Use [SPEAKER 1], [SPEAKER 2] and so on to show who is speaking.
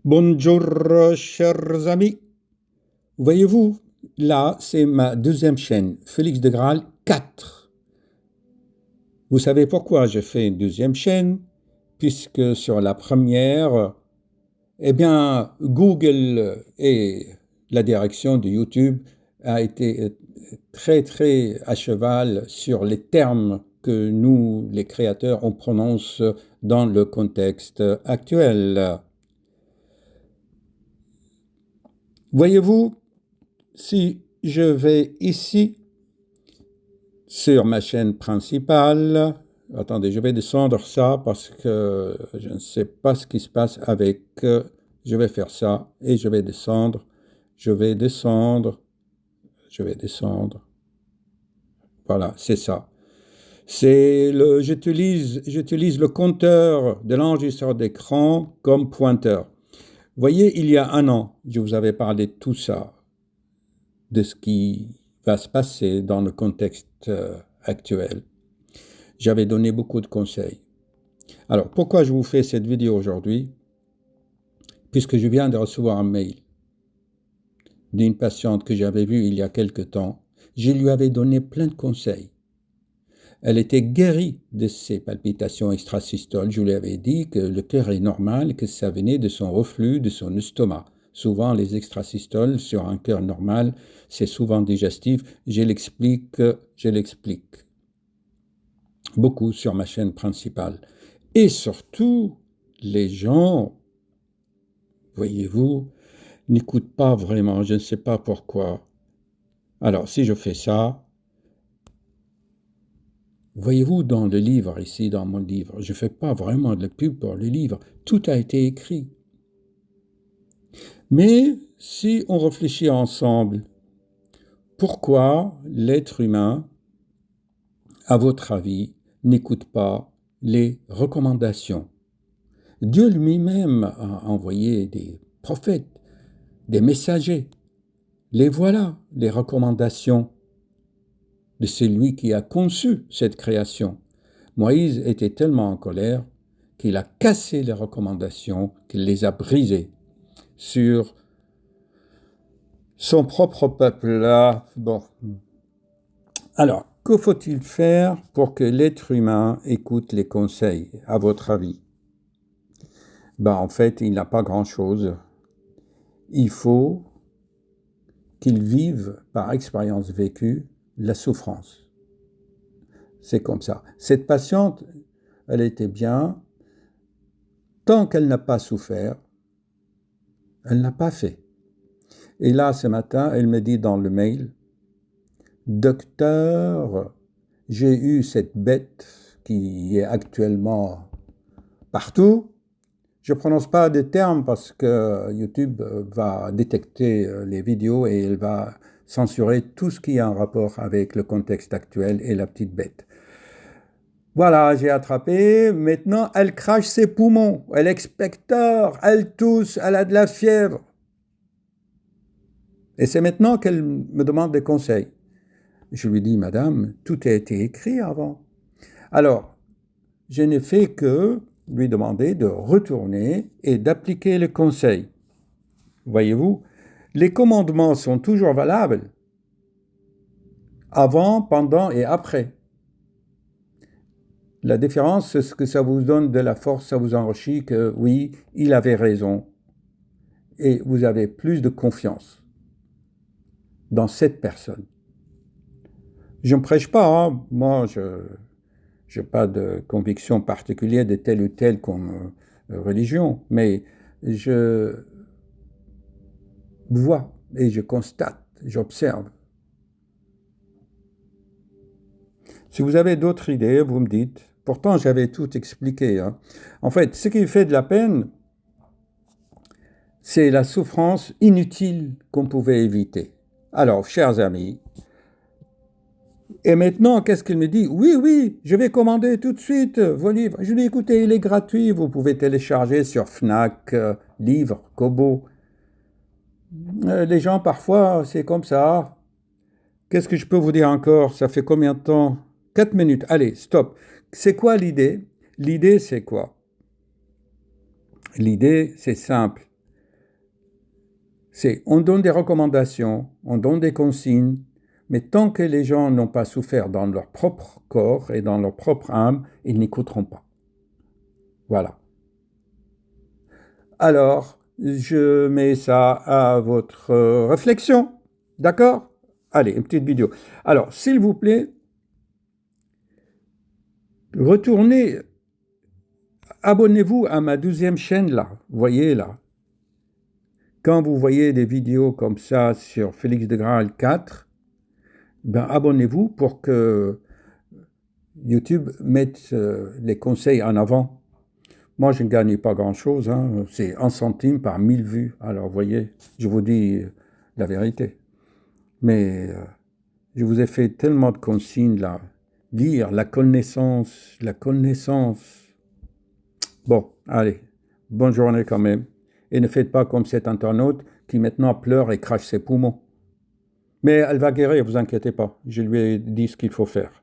[SPEAKER 1] Bonjour, chers amis. Voyez-vous, là, c'est ma deuxième chaîne, Félix de Graal 4. Vous savez pourquoi j'ai fait une deuxième chaîne? Puisque sur la première, Google et la direction de YouTube a été très à cheval sur les termes que nous, les créateurs, on prononce dans le contexte actuel. Voyez-vous, si je vais ici sur ma chaîne principale, attendez, je vais descendre ça parce que je ne sais pas ce qui se passe avec, je vais faire ça et je vais descendre, voilà, c'est ça. J'utilise le compteur de l'enregistreur d'écran comme pointeur. Voyez, il y a un an, je vous avais parlé de tout ça, de ce qui va se passer dans le contexte actuel. J'avais donné beaucoup de conseils. Alors, pourquoi je vous fais cette vidéo aujourd'hui? Puisque je viens de recevoir un mail d'une patiente que j'avais vue il y a quelque temps. Je lui avais donné plein de conseils. Elle était guérie de ses palpitations extrasystoles. Je lui avais dit que le cœur est normal, que ça venait de son reflux, de son estomac. Souvent, les extrasystoles sur un cœur normal, c'est souvent digestif. Je l'explique beaucoup sur ma chaîne principale. Et surtout, les gens, voyez-vous, n'écoutent pas vraiment, je ne sais pas pourquoi. Alors, si je fais ça, voyez-vous, dans le livre, ici, dans mon livre, je ne fais pas vraiment de la pub pour le livre. Tout a été écrit. Mais si on réfléchit ensemble, pourquoi l'être humain, à votre avis, n'écoute pas les recommandations? Dieu lui-même a envoyé des prophètes, des messagers. Les voilà, les recommandations de celui qui a conçu cette création. Moïse était tellement en colère qu'il a cassé les recommandations, qu'il les a brisées sur son propre peuple-là. Bon. Alors, que faut-il faire pour que l'être humain écoute les conseils, à votre avis? En fait, il n'a pas grand-chose. Il faut qu'il vive, par expérience vécue, la souffrance. C'est comme ça. Cette patiente, elle était bien. Tant qu'elle n'a pas souffert, elle n'a pas fait. Et là, ce matin, elle me dit dans le mail, « Docteur, j'ai eu cette bête qui est actuellement partout. » Je ne prononce pas des termes parce que YouTube va détecter les vidéos et elle va censurer tout ce qui a un rapport avec le contexte actuel et la petite bête. Voilà, j'ai attrapé. Maintenant, elle crache ses poumons, elle expectoire, elle tousse, elle a de la fièvre. Et c'est maintenant qu'elle me demande des conseils. Je lui dis, madame, tout a été écrit avant. Alors, je n'ai fait que lui demander de retourner et d'appliquer les conseils. Voyez-vous, les commandements sont toujours valables avant, pendant et après. La différence, c'est ce que ça vous donne de la force, ça vous enrichit que oui, il avait raison. Et vous avez plus de confiance dans cette personne. Je ne prêche pas, hein. Moi, je n'ai pas de conviction particulière de telle ou telle religion, mais je vois et je constate, j'observe. Si vous avez d'autres idées, vous me dites. Pourtant, j'avais tout expliqué, hein. En fait, ce qui fait de la peine, c'est la souffrance inutile qu'on pouvait éviter. Alors, chers amis, et maintenant, qu'est-ce qu'il me dit? Oui, je vais commander tout de suite vos livres. Je lui dis, écoutez, il est gratuit, vous pouvez télécharger sur Fnac, Livres, Kobo. Les gens, parfois, c'est comme ça. Qu'est-ce que je peux vous dire encore? Ça fait combien de temps? 4 minutes. Allez, stop. C'est quoi l'idée? L'idée, c'est quoi? L'idée, c'est simple. On donne des recommandations, on donne des consignes, mais tant que les gens n'ont pas souffert dans leur propre corps et dans leur propre âme, ils n'écouteront pas. Voilà. Alors, je mets ça à votre réflexion. D'accord? Allez, une petite vidéo. Alors, s'il vous plaît, retournez, abonnez-vous à ma 12e chaîne là. Vous voyez là. Quand vous voyez des vidéos comme ça sur Félix de Graal 4, ben abonnez-vous pour que YouTube mette les conseils en avant. Moi, je ne gagne pas grand-chose, hein. C'est 1 centime par 1000 vues. Alors, vous voyez, je vous dis la vérité. Mais je vous ai fait tellement de consignes là. Lire, la connaissance, la connaissance. Bon, allez, bonne journée quand même. Et ne faites pas comme cet internaute qui maintenant pleure et crache ses poumons. Mais elle va guérir, vous inquiétez pas. Je lui ai dit ce qu'il faut faire.